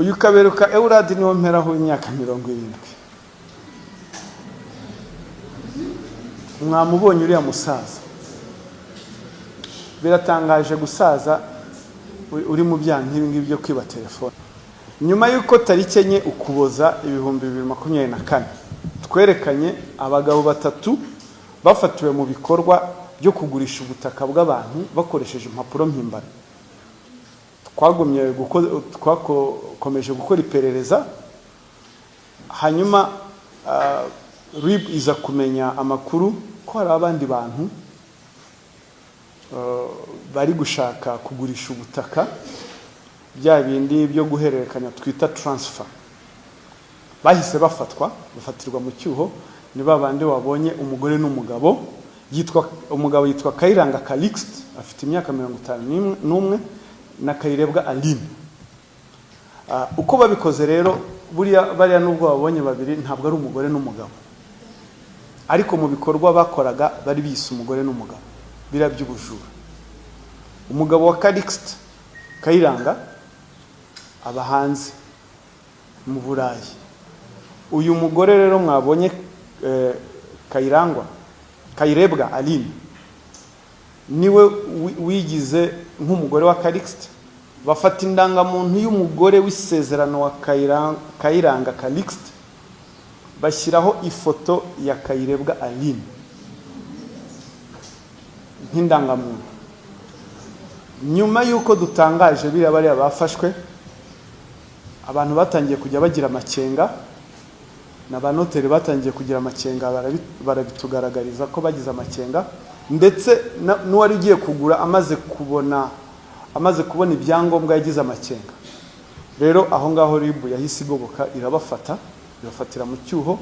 uyu Kaberuka Eurade niwo mperaho imyaka 70. Mwamubonye uriya musaza, biratangaje gusaza uri mu byaha nk'ibi ngibi byo kwiba telefone. Nyuma y'uko tariki enye Ukuboza 2024 twerekanye abagabo batatu bafatiwe mu bikorwa byo kugurisha ubutaka bw'abantu bakoresheje impapuro mpimbano. Twakomeje gukora iperereza, hanyuma RIB iza kumenya amakuru ko hari abandi bantu bari gushaka kugurisha ubutaka, bya bindi byo guhererekanya twita transfer. Bahise bafatirwa mu cyuho. Ni babandi wabonye umugore n'umugabo, umugabo yitwa Kayiranga Calixte afite imyaka 51 na Kayirebwa Aline. Uko babikoze rero, bariya nubwo babonye babiri ntabwo ari umugore n'umugabo, ariko mu bikorwa bakoraga bari bise umugore n'umugabo, by'ubujura. Umugabo wa Calixte Kayiranga aba hanze mu Burayi. Uyu mugore rero mwabonye Kayirebwa Aline niwe wigize nk'umugore wa Calixte. Bafata indangamuntu y'umugore w'isezerano wa Kayiranga Calixte, bashyiraho ifoto ya Kayirebwa Aline nk'indangamuntu. Nyuma y'uko dutangaje bariya bafashwe, abantu batangiye kujya bagira amakenga, n'abanoteri batangiye kugira amakenga, barabitugaragariza ko bagize amakenga, ndetse n'uwari ugiye kugura amaze kubona ibyangombwa yagize amakenga. Rero aho ngaho RIB yahise igoboka, irafatira mu cyuho,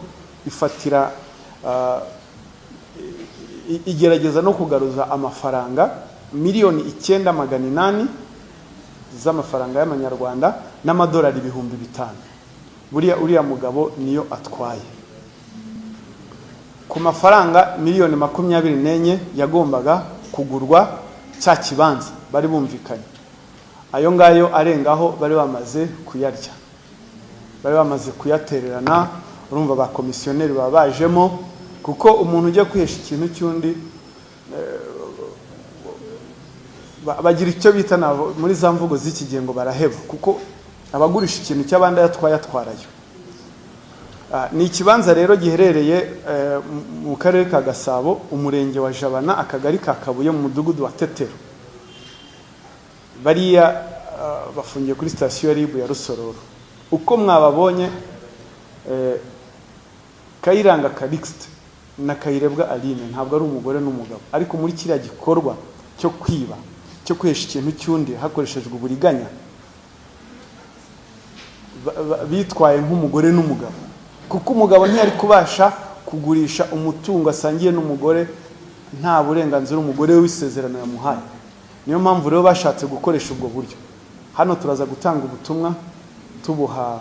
igerageza no kugaruza amafaranga miliyoni 9,800 z'amafaranga y'amanyarwanda n'amadolari 5,000. Uriya mugabo niyo atwaye. Ku mafaranga miliyoni 24 yagombaga kugurwa cya kibanza bari bumvikanye. Ayo ngayo arengaho bari bamaze kuyarya, bari bamaze kuyatererana. Urumva ba komisioneri babajemo, kuko umuntu ujya kwihesha ikintu cy'undi bagira icyo bita muri za mvugo z'iki ngo baraheba, kuko abagurisha ikintu cy'abandi atwarayo. Ni ikibanza rero giherereye mu karere ka Gasabo, umurenge wa Jabana, akagari ka Kabuye, mu mudugudu wa Tetero. Bariya bafungiye kuri sitasiyo ya RIB ya Rusororo. Uko mwababonye, Kayiranga Calixte na Kayirebwa Aline ntabwo ari umugore n'umugabo, ariko muri kiriya gikorwa cyo kwiba, cyo kwihesha ikintu cy'undi hakoreshejwe uburiganya, bitwaye nk'umugore n'umugabo, kuko umugabo ntiyari kubasha kugurisha umutungo asangiye n'umugore nta burenganzira umugore w'isezerano yamuhaye. Niyo mpamvu rero bashatse gukoresha ubwo buryo. Hano turaza gutanga ubutumwa tubuha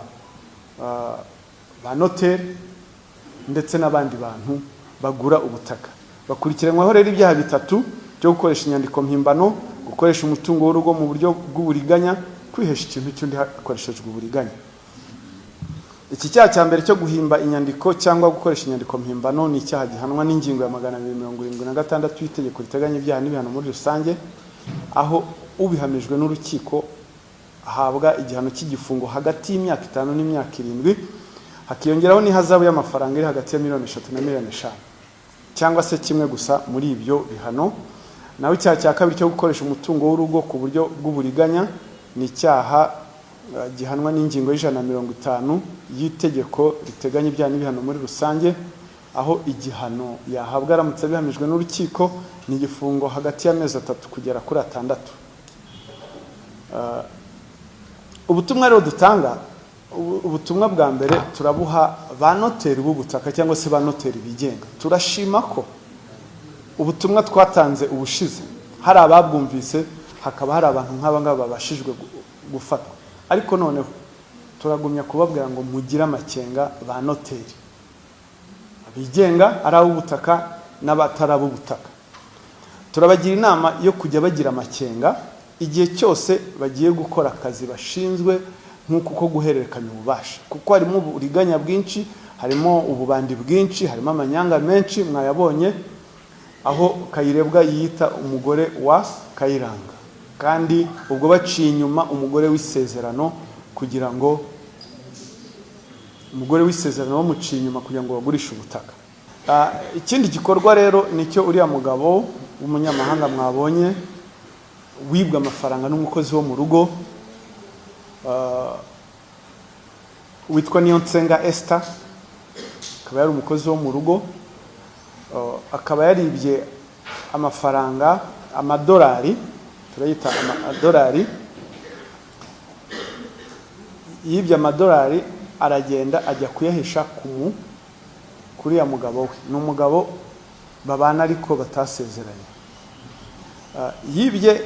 ba noteri ndetse n'abandi bantu bagura ubutaka. Bakurikiranwaho rero ibyaha bitatu byo gukoresha inyandiko mpimbano, gukoresha umutungo w'urugo mu buryo bw'uburiganya, kwihesha ikintu cy'undi hakoreshejwe uburiganya. Iki cyaha cya mbere cyo guhimba inyandiko cyangwa gukoresha inyandiko mpimbano ni icyaha gihanwa n'ingingo ya 276 y'itegeko riteganya ibyaha n'ibihano muri rusange, aho ubihamijwe n'urukiko ahabwa igihano cy'igifungo hagati y'imyaka 5 n'imyaka 7, hakiyongeraho n'ihazabu y'amafaranga iri hagati ya 3 na 5 cyangwa se kimwe gusa muri ibyo bihano. Naho icyaha cya kabiri cyo gukoresha umutungo w'urugo ku buryo bw'uburiganya ni icyaha gihanwa n'ingingo y'150 y'itegeko riteganya ibyaha n'ibihano muri rusange, aho igihano yahabwa aramutse bihamijwe n'urukiko ni igifungo hagati y'amezi 3 kugera kuri 6. Ubutumwa rero dutanga, ubutumwa bwa mbere turabuha ba noteri b'ubutaka cyangwa se ba noteri bigenga. Turashima ko ubutumwa twatanze ubushize hari ababwumvise, hakaba hari abantu nk'abangaba babashijwe gufatwa, ariko noneho turagumya kubabwira ngo mugire amakenga ba noteri bigenga, ari ab'ubutaka n'abatari ab'ubutaka. Turabagira inama yo kujya bagira amakenga igihe cyose bagiye gukora akazi bashinzwe nk'uko ko guhererekanya ububasha, kuko harimo uburiganya bwinshi, harimo ububandi bwinshi, harimo amanyanga menshi mwayabonye, aho Kayirebwa yiyita umugore wa Kayiranga, kandi ubwo baciye inyuma umugore w'isezerano kugira ngo umugore w'isezerano bamuciye inyuma kugira ngo bagurishe ubutaka. Ikindi gikorwa rero nicyo uriya mugabo w'umunyamahanga mwabonye wibwa amafaranga n'umukozi wo mu rugo witwa Niyonsenga Esther, akaba yari umukozi wo mu rugo, akaba yaribye amafaranga amadolari, turayita amadolari, yibye amadolari aragenda ajya kuyahisha kuri ya mugabo we. Ni umugabo babana ariko batasezeranye. Yibye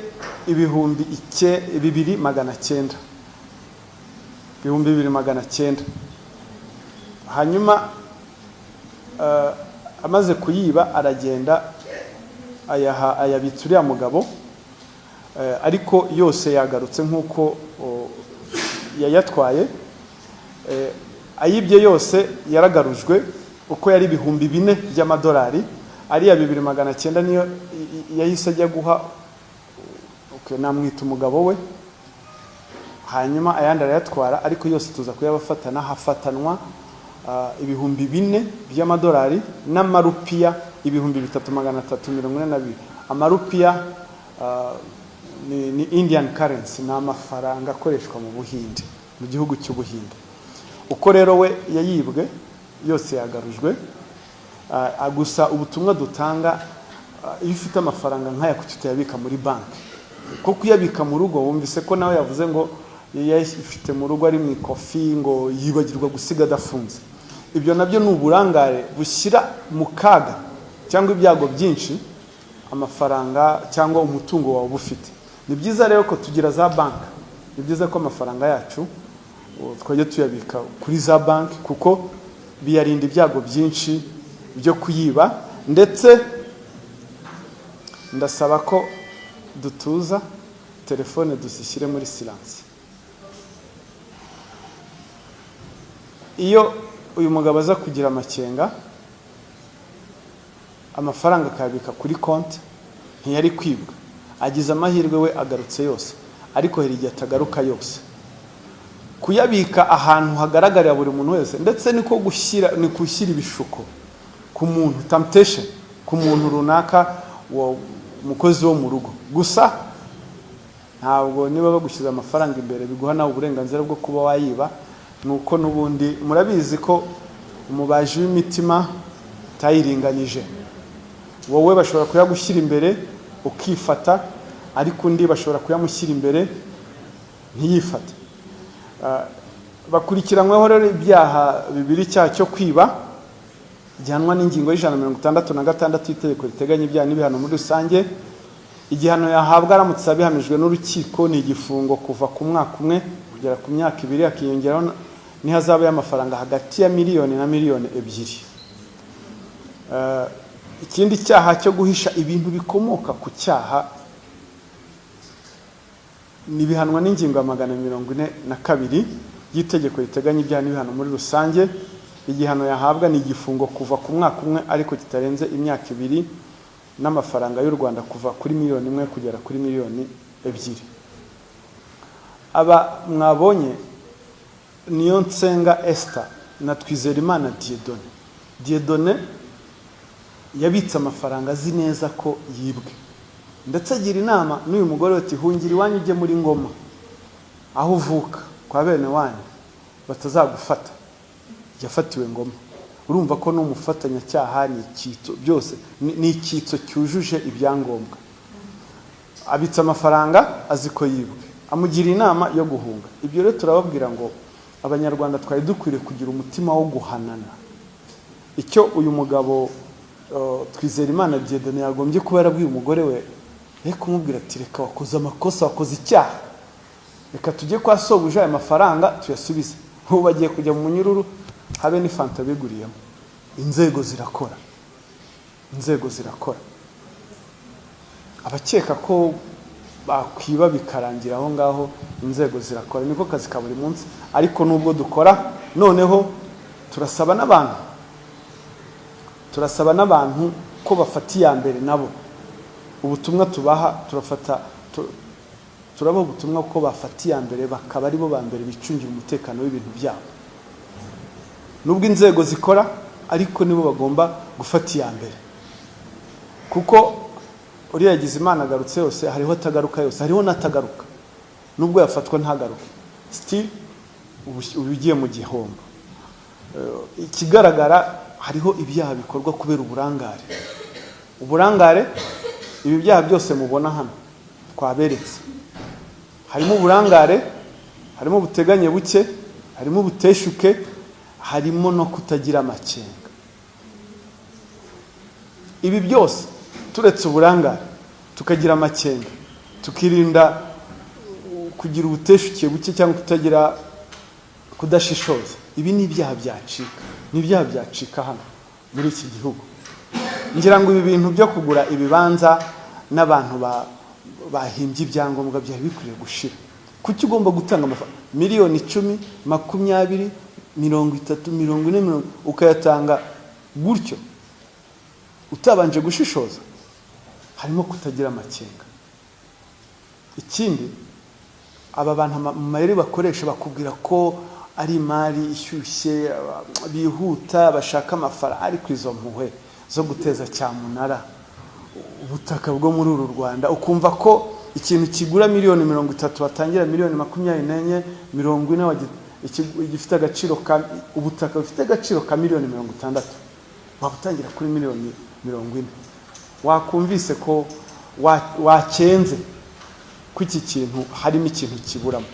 ibihumbi 2,900, ibihumbi 2,900. Hanyuma amaze kuyiba aragenda ayabitsa uriya mugabo, ariko yose yagarutse nk'uko yayatwaye. Ayibye yose yaragarujwe uko yari ibihumbi 4 by'amadolari, ariya 2,900 niyo yahise ajya guha namwita umugabo we, hanyuma ayandi arayatwara, ariko yose tuza kuyabafatana, hafatanwa ibihumbi 4 by'amadolari n'amarupiya 3,342. Amarupiya ni Indian currency, ni amafaranga akoreshwa mu Buhinde, mu gihugu cy'Ubuhinde. Uko rero we yayibwe yose yagarujwe. Gusa ubutumwa dutanga, iyo ufite amafaranga nk'aya kuki tuyabika muri banki, ko kuyabika mu rugo wumvise ko nawe yavuze ngo yayifite mu rugo ari mu ikofi ngo yibagirwa gusiga adafunze. Ibyo nabyo ni uburangare bushyira mu kaga cyangwa ibyago byinshi amafaranga cyangwa umutungo wawe ufite. Ni byiza rero ko tugira za banki, ni byiza ko amafaranga yacu twajya tuyabika kuri za banki, kuko biyarinda ibyago byinshi byo kuyiba. Ndetse ndasaba ko dutuza telefone dushyire muri silence. Iyo uyu mugabo aza kugira amakenga, amafaranga akabika kuri konti, ntiyari kwibwa. Agize amahirwe we agarutse yose, ariko hari igihe atagaruka yose. Kuyabika ahantu hagaragarira buri muntu wese, ndetse niko gushyira ibishuko ku muntu, temptation ku muntu runaka, umukozi wo mu rugo. Gusa ntabwo niba bagushyize amafaranga imbere biguha nawe uburenganzira bwo kuba wayiba, nuko nubundi murabizi ko umubaji w'imitima tayiringanije. Wowe bashobora kuyagushyira imbere ukifata, ariko undi bashobora kuyamushyira imbere ntiyifate. Bakurikiranyweho rero ibyaha bibiri, cyaha cyo kwiba gihanwa n'ingingo y'166 y'itegeko riteganya ibyaha n'ibihano muri rusange. Igihano yahabwa aramutse abihamijwe n'urukiko ni igifungo kuva ku mwaka umwe kugera ku myaka 2, akiyongeraho n'ihazabu y'amafaranga hagati ya miliyoni na miliyoni 2. Ikindi cyaha cyo guhisha ibintu bikomoka ku cyaha ni bihanwa n'ingingo ya 142 y'itegeko riteganya ibyaha n'ibihano muri rusange. Igihano yahabwa ni igifungo kuva ku mwaka umwe ariko kitarenze imyaka 2 n'amafaranga y'u Rwanda kuva kuri miliyoni 1 kugera kuri miliyoni 2. Aba mwabonye Niyonsenga Esther na Twizerimana Dieudonné yabitse amafaranga azi neza ko yibwe, ndetse agira inama n'uyu mugore ati hungira iwanyu ujye muri Ngoma aho uvuka kwa bene wanyu batazagufata. Yafatiwe Ngoma. Urumva ko n'umufatanyacyaha ni icyitso, byose ni icyitso cyujuje ibyangombwa. Abitse amafaranga azi ko yibwe, amugira inama yo guhunga. Ibyo rero turababwira ngo abanyarwanda twari dukwiriye kugira umutima wo guhanana. Icyo uyu mugabo Twizerimana Dieudonné yagombye kuba yarabwiye umugore we, kumubwira ati reka wakoze amakosa, wakoze icyaha, reka tujye kwa sobuja aya mafaranga tuyasubize. Ubu bagiye kujya mu munyururu, habe ni fanta biguriyemo. Inzego zirakora. Abakeka ko bakwiba bikarangira aho ngaho, inzego zirakora, niko kazi ka buri munsi. Ariko nubwo dukora, noneho turasaba n'abantu ko bafata iya mbere nabo. Ubutumwa tubaha turabaha ubutumwa ko bafata iya mbere, bakaba aribo ba mbere bicungira umutekano w'ibintu byabo. Nubwo inzego zikora, ariko nibo bagomba gufata iya mbere, kuko uriya yagize Imana agarutse yose, hariho atagaruka yose, hariho n'atagaruka. Nubwo yafatwa ntagaruke, still ubigiye mu gihombo. Ikigaragara, hariho ibyaha bikorwa kubera uburangare. Ibi byaha byose mubona hano twaberetse, harimo uburangare, harimo ubuteganye buke, harimo ubuteshuke, harimo no kutagira amakenga. Ibi byose turetse uburangare, tukagira amakenga, tukirinda kugira ubuteshuke buke cyangwa kudashishoza, ibi ni ibyaha byacika hano muri iki gihugu. Ngira ngo ibi bintu byo kugura ibibanza n'abantu bahimbye ibyangombwa byari bikwiriye gushira. Kuki ugomba gutanga amafaranga miliyoni 10, 20, 30, 40, ukayatanga gutyo utabanje gushishoza? Harimo kutagira amakenga. Ikindi, aba bantu mu mayeri bakoresha bakubwira ko ari imari ishyushye, bihuta, bashaka amafaranga, ariko izo mpuhwe zo guteza cyamunara ubutaka bwo muri uru Rwanda, ukumva ko ikintu kigura miliyoni 30 batangira miliyoni 24, 40, gifite agaciro ubutaka bufite agaciro ka miliyoni 60, wabutangira kuri miliyoni 40. Wakumvise ko wakenze ko iki kintu harimo ikintu kiburamo.